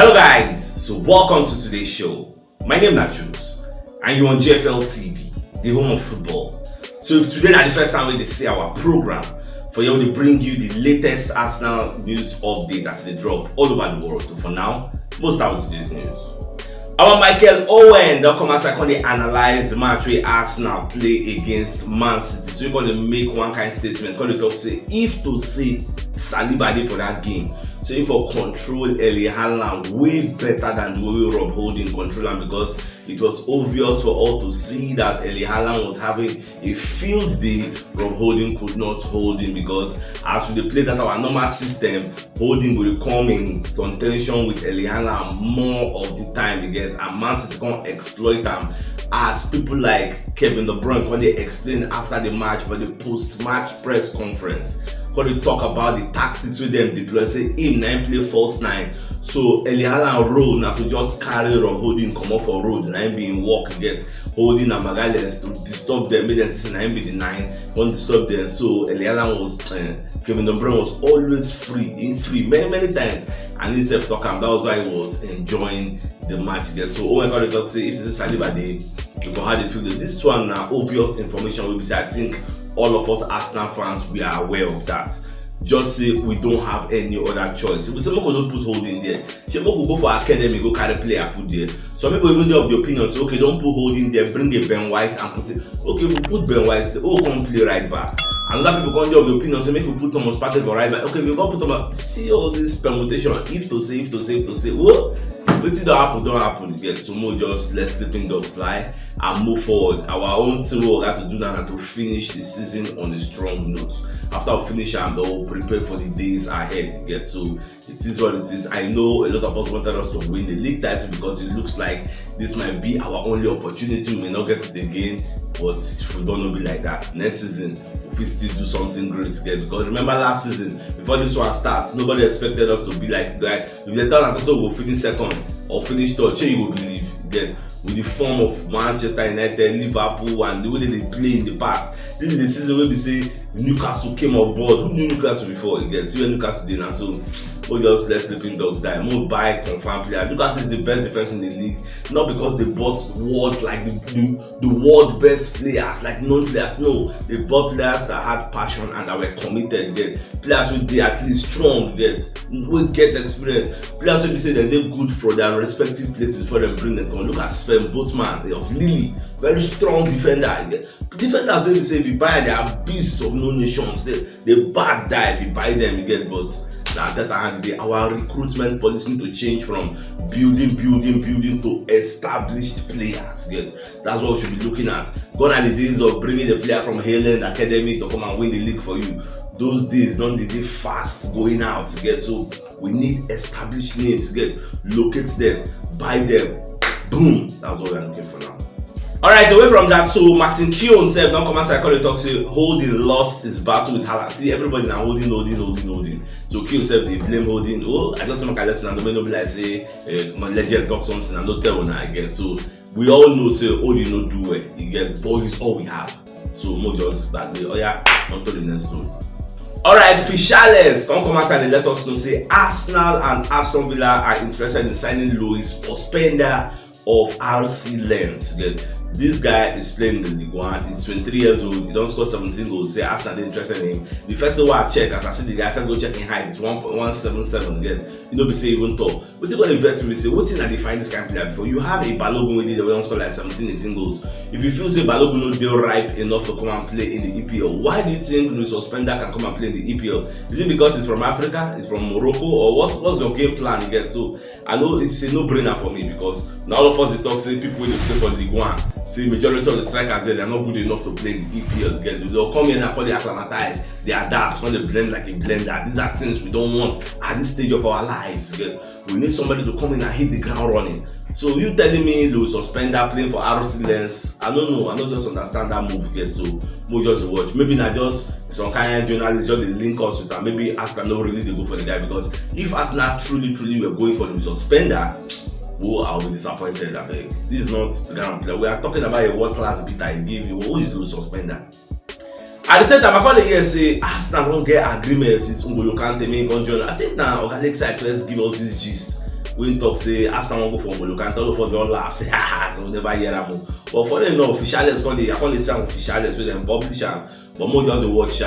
Hello guys, so welcome to today's show. My name is CHUKS and you're on GFL TV, the home of football. So if today is the first time we see our program, for you to bring you the latest Arsenal news update as they drop all over the world. So for now, most of today's news. Our Michael Owen, they'll come and analyze the match where Arsenal play against Man City. So you're going to make one kind of statement. Going to talk say if to say Saliba did for that game. So if for control Erling Haaland way better than the way Rob Holding control him, because it was obvious for all to see that Erling Haaland was having a field day. Rob Holding could not hold him, because as we play that our normal system, Holding will come in contention with Erling Haaland more of the time again, and Man City can exploit them. As people like Kevin De Bruyne, when they explained after the match for the post-match press conference, when they talk about the tactics with them deploy, say him 9 play false 9. So Erling Haaland road now to just carry Rob Holding come off for road, 9 being walk against Holding and Magalhaes to disturb them, make them see 9 be the 9, won't disturb them. So Erling Haaland was Kevin De Bruyne was always free many times, and he self talk, and that was why he was enjoying the match again. So Owen got to talk say if this is Saliba day, you can have the feel that this one now obvious information will be say I think all of us Arsenal fans, we are aware of that. Just say we don't have any other choice. If we say we don't put Holding there, we go for academy, go carry player put there. Some people even have the opinion say, okay, don't put Holding there, bring a Ben White and put it. Okay, we put Ben White, say, oh, come play right back. Another people come there of the opinion say, make we put Thomas Partey for right back. Okay, we go put Thomas. See all this permutation, if to say. Well, wetin don't happen again. So more just let sleeping dogs lie and move forward. Our own team will have to do that and to finish the season on a strong note. After we finish and they'll prepare for the days ahead again. So it is what it is. I know a lot of us wanted us to win the league title because it looks like this might be our only opportunity. We may not get it again, but if we don't be like that, next season we still do something great again. Because remember last season, before this one starts, nobody expected us to be like if they thought that we'll finish second or finish third, you will believe get with the form of Manchester United, Liverpool, and the way they play in the past. This is the season where we say Newcastle came on board. Who knew Newcastle before? Again, see where Newcastle did now. So we just let sleeping dogs die. More buy confirmed player. Newcastle is the best defense in the league, not because they bought world like the world best players, like known players. No, they bought players that had passion and that were committed. Get players with they at least strong. Will get experience. Players will be say that they're good for their respective places for them bring them. Come look at Sven Botman of Lille, very strong defender. Defenders will say if you buy they are beasts of no nations. They bad die if you buy them. But at that time our recruitment policy need to change from building to established players. That's what we should be looking at. Gone are the days of bringing the player from Highland Academy to come and win the league for you. Those days don't they fast going out. So we need established names. Locate them, buy them, boom. That's what we're looking for now. Alright, away from that, so Martin Keown himself don't come and say talk say Holding lost his battle with Haaland. See everybody now Holding. So Keown himself they blame Holding. Oh, I just make a lesson and nobody like say my legend talk something and not tell now again. So we all know say Holding no do well. He get boy is all we have. So more just that way. Oh yeah, on to the next story. Alright, Fichales don't come and let us know say Arsenal and Aston Villa are interested in signing Luis Ospenda of RC Lens. This guy is playing in the League One. He's 23 years old. He don't score 17 goals. Say Arsenal interested in him. The first one I check, as I see the guy, I first go check in height. It's 1.177. You know, be say even tall. What's it going to invest me? Say, what's in that they find this kind of player before? You have a Balogun with it that will score like 17, 18 goals. If you feel say Balogun no deal ripe enough to come and play in the EPL, why do you think Luis Ospenda can come and play in the EPL? Is it because he's from Africa? He's from Morocco? Or what's your game plan? So I know it's a no-brainer for me, because now all of us they talk say people when they play for the League One. See, majority of the strikers there, they are not good enough to play in the EPL. They'll come in and call they acclimatize, they adapt, when they blend like a blender. These are things we don't want at this stage of our lives. We need somebody to come in and hit the ground running. So you telling me Luis Ospenda playing for RC Lens? I don't know. I don't just understand that move. So we'll just watch. Maybe not just some kind of journalists just link us with that. Maybe Arsenal not really they go for the guy, because if Arsenal truly were going for Luis Ospenda, oh, I'll be disappointed. This is not the kind of player. We are talking about a world-class beat I gave you. Who is Luis Ospenda? At the same time, I call the say Arsenal don't get agreements with Ngolo Kante, main journal. I think now Alexa let's give us this gist. when talk say Arsenal won't go for Molo, can tell for don't laugh, say ha, so never hear them. But funny enough, officials I can't say officials so them publish them, but more just the watch.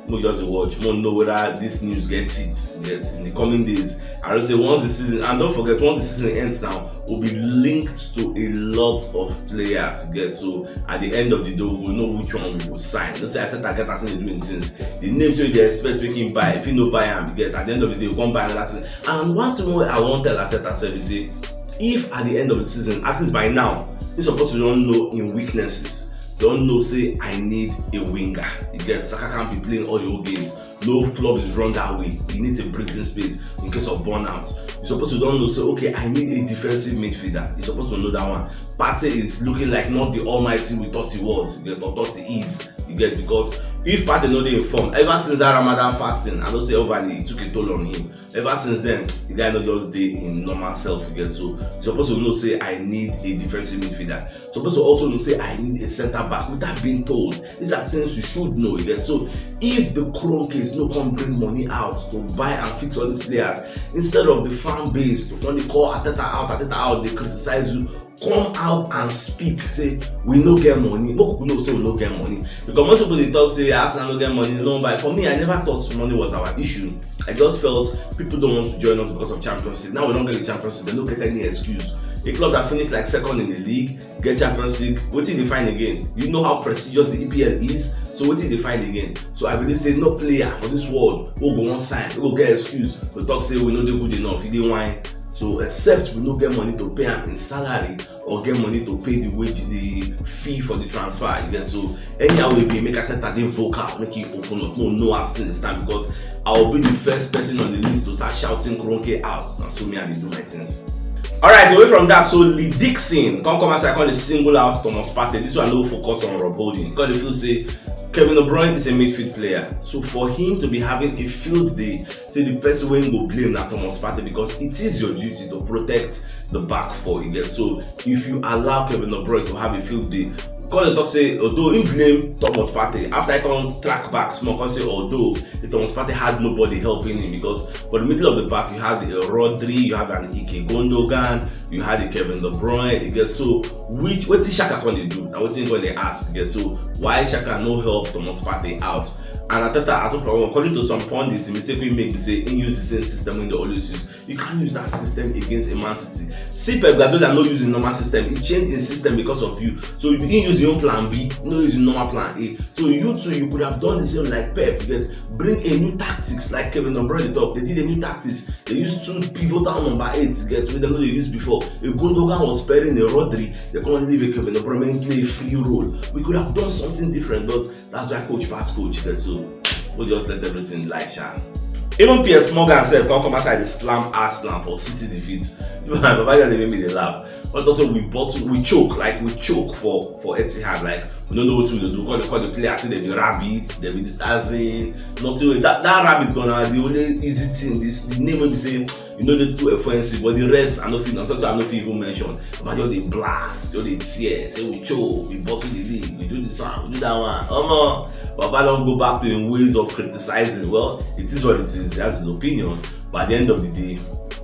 More know whether this news gets in the coming days. I will say once the season, and don't forget, once the season ends now, we'll be linked to a lot of players. So at the end of the day, we'll know which one we will sign. Don't say I thought I get as doing things. The names so they expect making buy. If you know buy and get at the end of the day, you come buy another thing. And one thing I want to tell Ateta service say, if at the end of the season, at least by now, you're supposed to don't know in weaknesses. Don't know say I need a winger. You get Saka can't be playing all your games. No club is run that way. He needs a breathing space in case of burnouts. You're supposed to don't know say okay, I need a defensive midfielder. You're supposed to know that one. Partey is looking like not the almighty we thought he was. You get or thought he is. You get because if Partey not informed, ever since that Ramadan fasting, I don't say overly it took a toll on him. Ever since then, the guy not just day in normal self. You get so you're supposed to know say I need a defensive midfielder. You're supposed to also know say I need a centre back without being told. These are things you should know. You get so if the Chrome case no come bring money out to buy and fix all these players, instead of the fan base to when they call Ateta out, they criticize you. Come out and speak. Say we no get money. Most people know say we no get money because most people they talk say Arsenal no get money. No, but for me, I never thought money was our issue. I just felt people don't want to join us because of Champions League. Now we don't get the Champions League. They don't get any excuse. A club that finished like second in the league get Champions League. What did they find again? You know how prestigious the EPL is. So what did they find again? So I believe say no player for this world will go on sign. We will get excuse. We talk say we know they good enough. He didn't whine. So except we no get money to pay him in salary or get money to pay the wage, the fee for the transfer. You get so anyhow we be make Ateta dey vocal, make it open up. No asking this time because I will be the first person on the list to start shouting Kroenke out. Now so me I dey do my things. Alright, away from that, so Lee Dixon come as I call the single out Thomas Partey. This one no focus on Rob Holding. Because if you say Kevin De Bruyne is a midfield player, so for him to be having a field day, say the person when go blame that Thomas Partey because it is your duty to protect the back four. You get so if you allow Kevin De Bruyne to have a field day, because the talk say although he blame Thomas Partey after I can track back small, can say although the Thomas Partey had nobody helping him because for the middle of the back you have the Rodri, you have an Ike Gundogan, you had the Kevin De Bruyne. You get so what's the Shaka can they do? Now what's when they ask? You get so why Shaka no help Thomas Partey out? And Ateta, according to some pundits, the mistake we make is say he use the same system when they always use. You can't use that system against a Man City. See Pep Guardiola not using normal system. He changed his system because of you. So you begin use your own plan B, no using normal plan A. So you too, you could have done the same like Pep. You get bring a new tactics like Kevin De Bruyne talk. They did a new tactics. They used two pivotal number 8s. Get with them they used before. A Gundogan was pairing a Rodri. They can't leave a Kevin De Bruyne play a free role. We could have done something different, but that's why coach pass coach. Get so we just let everything like Shan. Even Piers Morgan said, come aside the slam Arsenal for City defeats. Baba they made me laugh. But also we choke for Etihad. Like we don't know what to do. Call the players say they be rabbits, they be dancing. Nothing. That rabbit's gonna the only easy thing. The name will be saying, you know that's too offensive, but the rest I don't feel I don't even mention. But you they blast, you they tear, say we choke, we bottle the league, we do this one, we do that one. Oh no, Baba don't go back to him ways of criticizing. Well, it is what it is. He has his opinion, but at the end of the day,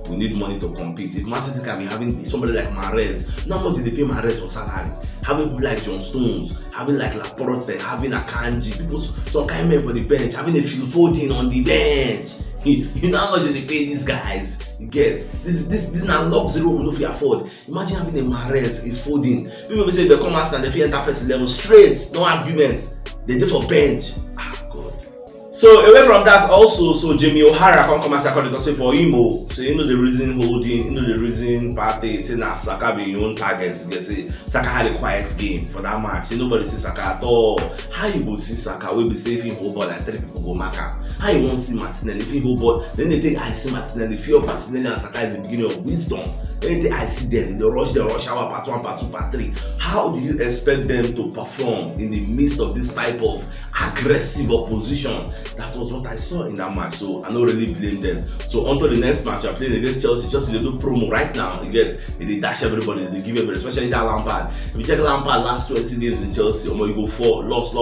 we need money to compete. If Man City can be having somebody like Mahrez, not much did they pay Mahrez for salary. Having people like John Stones, having like Laporte, having Akanji, people some kind of men for the bench, having a Phil Foden on the bench. You know how much did they pay these guys? You get this is not luxury we don't afford. Imagine having a Mahrez, a Foden. People will say they come out and they enter first 11 straight, no arguments. They did for bench. God. So away from that also, so Jamie O'Hara come as I call it say for Imo. So you know the reason Holding, you know the reason Partey say na Saka be your own targets. They say Saka had a quiet game for that match. Say nobody see Saka at all. How you go see Saka? We be saving whole ball like 3 people go mark am. How you won't see Martinelli? If he whole ball, then they think I see Martinelli. Fear of Martinelli and Saka is the beginning of wisdom. Anything I see them, they rush hour part 1, part 2, part 3. How do you expect them to perform in the midst of this type of aggressive opposition? That was what I saw in that match, so I don't really blame them. So on to the next match, you're playing against Chelsea. Chelsea, they do promo right now. They dash everybody, they give everybody, especially that Lampard. If you check Lampard last 20 games in Chelsea, you go 4, lost,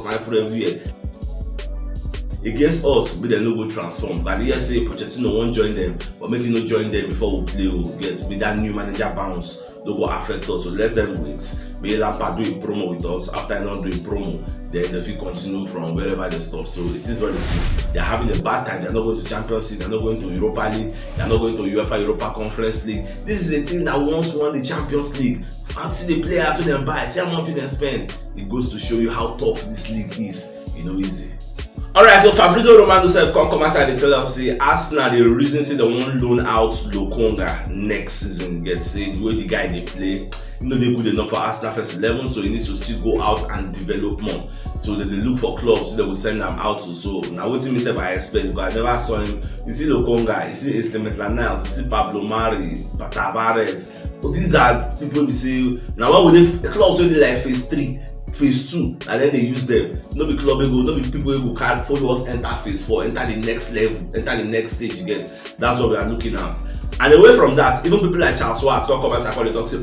my friend everywhere. against us, we then no go transform. But yes, say Pochettino won't join them, but maybe no join them before we play. We'll get with that new manager bounce. Don't go affect us. So let them wait. May Lampard do a promo with us. After not doing promo, then if you continue from wherever they stop. So it is what it is. They're having a bad time. They're not going to Champions League. They're not going to Europa League. They're not going to UEFA Europa Conference League. This is a team that once won the Champions League. And see the players who then buy. See how much you then spend. It goes to show you how tough this league is. Easy. Alright, so Fabrizio Romano said come outside and tell us say Arsenal the reason say they won't loan out Lokonga next season. Get say the way the guy they play, they're good enough for Arsenal first 11, so he needs to still go out and develop more. So that they look for clubs, so they will send them out. So now what me say I expect because I never saw him. You see Lokonga, you see Esteban Niles, you see Pablo Mari, Tavares. But these are people we say now what would they clubs only like phase 3. Phase 2, and then they use them. No be club go, no be people who can follow us enter phase 4, enter the next level, enter the next stage. You get that's what we are looking at. And away from that, even people like Charles Watts come and call it talk say,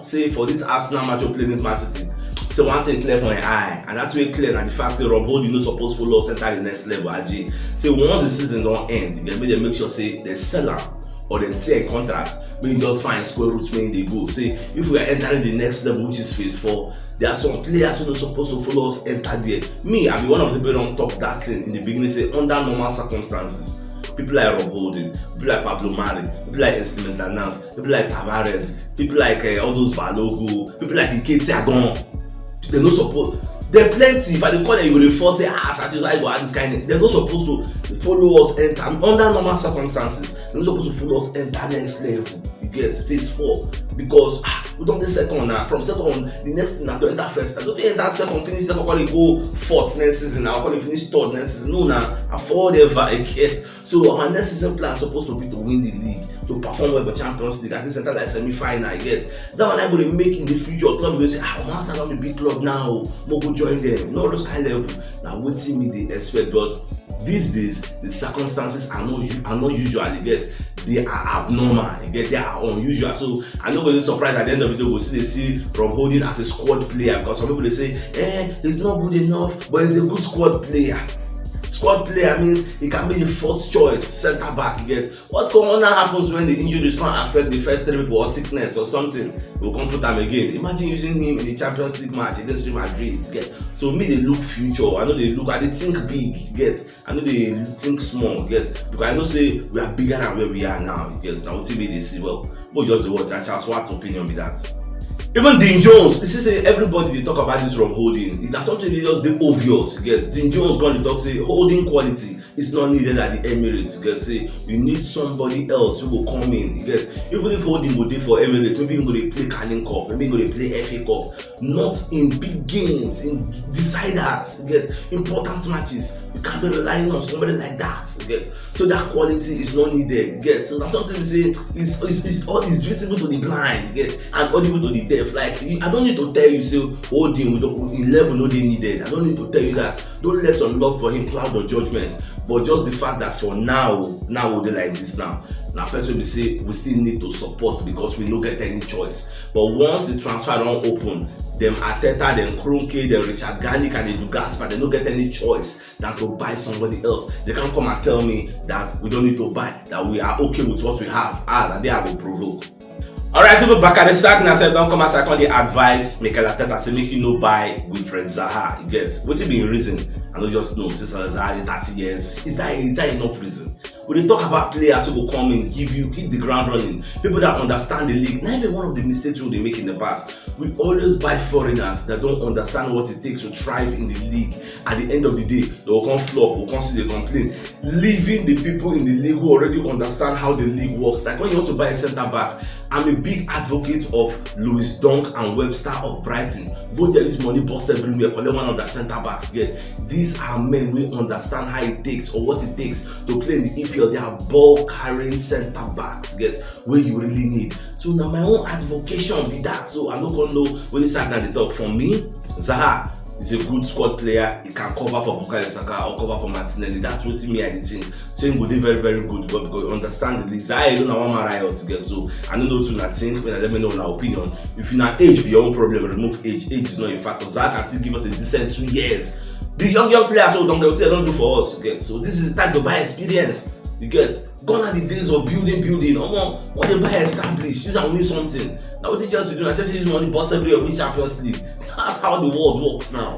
say for this Arsenal match of playing with Man City. So one thing clear for my eye, and that's way clear. And the fact that Rob Holding no supposed to follow us enter the next level. AJ. So once the season don't end, they make sure say they sell them or then say a contract. We just find square roots when they go. Say if we are entering the next level, which is phase 4, there are some players who are not supposed to follow us enter there. Me, I be one of the people who don't talk that thing in the beginning. Say under normal circumstances, people like Rob Holding, people like Pablo Mari, people like Esteban Niles, people like Tavares, people like all those Balogu, people like Nketiah gone. They're not supposed. There are plenty. If I call them, you will force say, Saturday I go add this kind of. They're not supposed to follow us enter under normal circumstances. They're not supposed to follow us enter next level. You get phase 4 because we don't get second now. From second, the next thing to enter first. I don't think enter second, finish second, call it go 4th next season. I'll call it finish 3rd next season. No, now I fall ever I get. So our next season plan is supposed to be to win the league, to perform well for Champions League, at least enter like semi-final. I get that one I'm going to make in the future. Club will say, once I don't be big club now, we'll go join them. No, those kind of level. Now waiting me they expect, but these days the circumstances are not usually get. They are abnormal, they are unusual. So I'm not going to be surprised at the end of the day. We'll see Rob Holding as a squad player because some people they say, he's not good enough, but he's a good squad player. Squad player means he can be the 4th choice center back. You get what going on happens when the injuries can't affect the first 3 people or sickness or something. We'll come put them again. Imagine using him in the Champions League match against Real Madrid. You get so me they look future. I know they look. I they think big. You get I know they think small. You get because I know say we are bigger than where we are now. You get now what they see well. But just the word that Charles Watt's opinion be that. Even Dean Jones, you see, say everybody they talk about this Rob Holding. It's something that just the obvious. You get Dean Jones going to talk say holding quality is not needed at the Emirates. You get say you need somebody else who will come in. You get even if Holding will do for Emirates, maybe he's going to play Carling Cup, maybe he's going to play FA Cup, not in big games, in deciders. You get important matches. You can't be relying on somebody like that. You get so that quality is not needed. You get so that's something we say is visible to the blind. You get and audible to the deaf. Like I don't need to tell you say Holding in level no they needed. I don't need to tell you that. Don't let some love for him cloud your judgment. But just the fact that for now they like this now. Now person will say we still need to support because we don't get any choice. But once the transfer don't open, them Arteta, them Kroenke, them Richard Garlic and they do Gaspar, they don't get any choice than to buy somebody else. They can't come and tell me that we don't need to buy, that we are okay with what we have. That they are will provoke. Alright, even back at the start, I said don't come as I can the advice Mikel Arteta say make you no buy Wilfred Zaha. You guess what's it being reason? I don't just know since Zaha 30 years. Is that enough reason? When they talk about players who will come and hit the ground running, people that understand the league, not even one of the mistakes they make in the past. We always buy foreigners that don't understand what it takes to thrive in the league. At the end of the day, they will come flop, will come see the complaint. Leaving the people in the league who already understand how the league works. Like when you want to buy a centre back, I'm a big advocate of Lewis Dunk and Webster of Brighton. Both there is money busted everywhere, collect one of the centre backs. These are men who understand how it takes or what it takes to play in the EPL. They are ball carrying centre backs. Where you really need. So now my own advocation be that. So I'm not gonna know when it's that they talk. For me, Zaha is a good squad player. He can cover for Bukayo Saka or cover for Martinelli. That's what me I think. So he will be very, very good because he understands the league. Zaha don't know what my riot to get. So I don't know to not think when I let me know my opinion. If you not age be your own problem, remove age. Age is not a factor. Zaha can still give us a decent 2 years. The young players who don't do for us, you get. So this is the time to buy experience, you get. Gone are the days of building. What they buy established, use and win something. Now what Chelsea do? Chelsea use money, boss every win Champions League. That's how the world works now.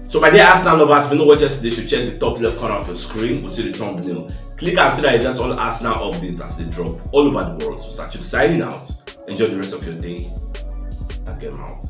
So my dear Arsenal lovers, if you know what yesterday, should check the top left corner of your screen. We'll see the thumbnail. Click and see that you get all Arsenal updates as they drop all over the world. So CHUKS signing out. Enjoy the rest of your day and get out.